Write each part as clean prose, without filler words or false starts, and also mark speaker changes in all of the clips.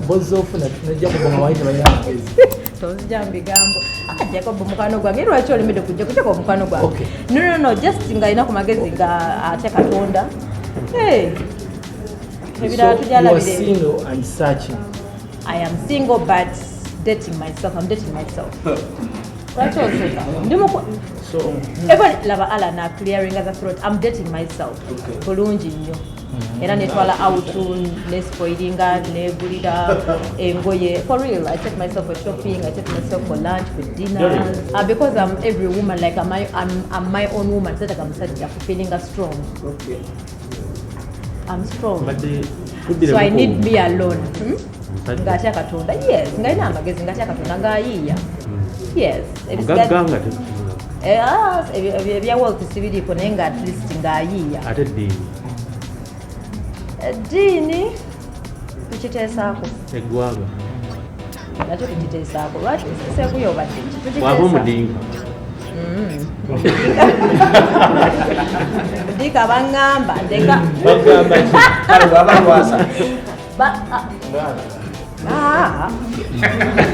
Speaker 1: bozofu na Jacob ngawaita bayamagezi
Speaker 2: tonzija mbigambo Jacob mukano gwange lwaki olimedde kujja kuteeka omukano gwange no just nga alina ku magezi ga ate Katonda ebirala tujalabire.
Speaker 1: Single and searching.
Speaker 2: I am single but dating myself. I'm dating myself. Lwaki oseka
Speaker 1: so
Speaker 2: even laba ala na clearing as a throat. I'm dating myself bulungi nnyo era netwala out nespoilinga negulira engoye for real. I take myself for shopping, I take myself for lunch, for dinner because I'm every woman, like I'm my own woman. So that I'm feeling strong. I'm strong, so I need me alone. Ngatya Katonda, yes, ngaina amagezi ngatya Katonda ngaayiiya, yes, ebya wealth sibiriko naye nga at least ngaayiiya.
Speaker 3: Ate
Speaker 2: ddiini tukiteesaako,
Speaker 3: eggwanga
Speaker 2: nakyo tukiteesaako. Lwaki sekuyobadde
Speaker 3: waba omudinga
Speaker 2: dika bangamba ndeka
Speaker 1: abalwasa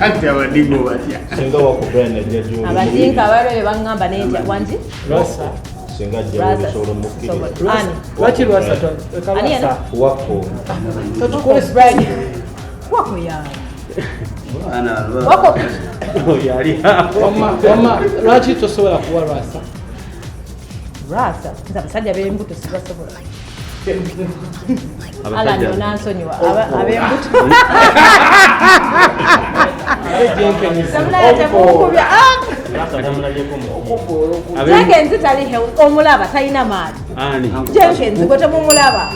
Speaker 3: ate abadinga batya
Speaker 4: singa wakubenda jjaju
Speaker 2: abadinka abalwe bangamba nentya wangi
Speaker 1: lwasa
Speaker 4: singa jjaju solo mukiri
Speaker 1: lwaki lwasa
Speaker 2: kalwasa
Speaker 4: wako
Speaker 1: tukole spread
Speaker 2: wako ya
Speaker 3: wako yali
Speaker 1: wama lwaki tosobola kuwa lwasa
Speaker 2: nze abasajja b'embuto sibasobola. Ala nno nansonyiwa ab'embuto samulayatekumukubya Jenkins tali omulaba talina maani. Jenkins gwe temumulaba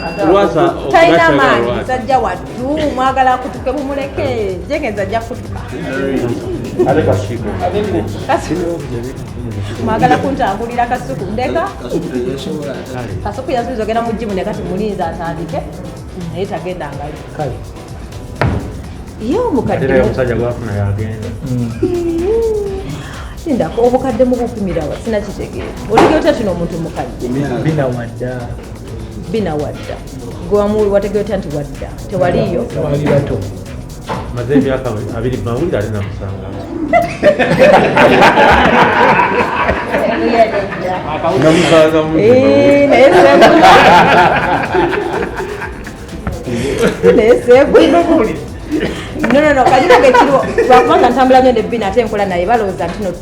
Speaker 2: talina maani, musajja wattu mwagala akutuke mumuleke. Jenkins ajja kutuka mwagala kuntambulira kasuku ndeka kasuku yasubiza ogenda mu jimu nekati mulinzi atandike naye tagendangayo
Speaker 1: kale
Speaker 2: ye omukadde
Speaker 3: omusajja gwafuna yagenda
Speaker 2: ndako obukadde mu bupimirawa sinakitegeera. Otegera otya kino omuntu mukadde bina wadda gwewamuuli wategera otya nti wadda tewaliyo
Speaker 1: wali bato
Speaker 3: maze emyaka 2 mawulire alina kusanga namusaza
Speaker 2: no kajira gekiriwo lwakubanga ntambula nnyo nebbina ate enkola naye balowooza nti no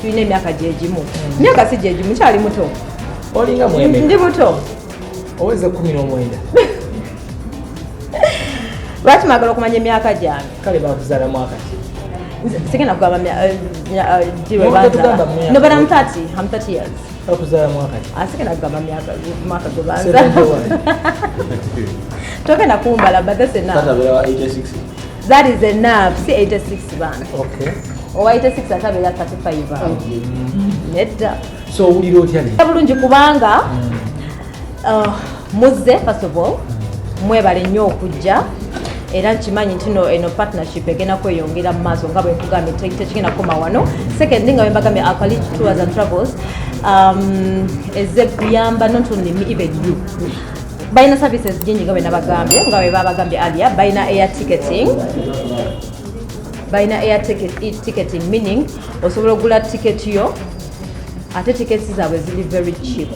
Speaker 2: tulina emyaka gyegimu. Myaka si gyegimu, kyali muto,
Speaker 1: olinga mwemeka
Speaker 2: ndi muto
Speaker 1: oweze 19.
Speaker 2: lwaki mwagala okumanya emyaka gyange?
Speaker 1: kale bakuzaala mwaka ki?
Speaker 2: Sigenda kugamba no but I'm 30 years.
Speaker 1: bakuzaala mwaka ki?
Speaker 2: Asigenda kugamba mwaka gwe banza togenda kumbala but that's enough. That is enough. See 86 bana.
Speaker 1: Okay.
Speaker 2: Owa 86 atabera 35 bana. Nedda.
Speaker 1: So uliro otya ni?
Speaker 2: Bulungi kubanga muzze first of all mwebale nnyo okujja era nkimanyi nti eno partnership egenda kweyongera mu maaso nga bwe nkugambye tekigenda kukoma wano. Second nga bwe mbagambye Alkali Tours and Travels eze kuyamba not only me, even you. Baina services jinji nga bwe nabagambye nga bwe babagambye earlier. Baina air ticketing meaning osobola okugula ticket yo ate tickets zaabwe ziri very cheap.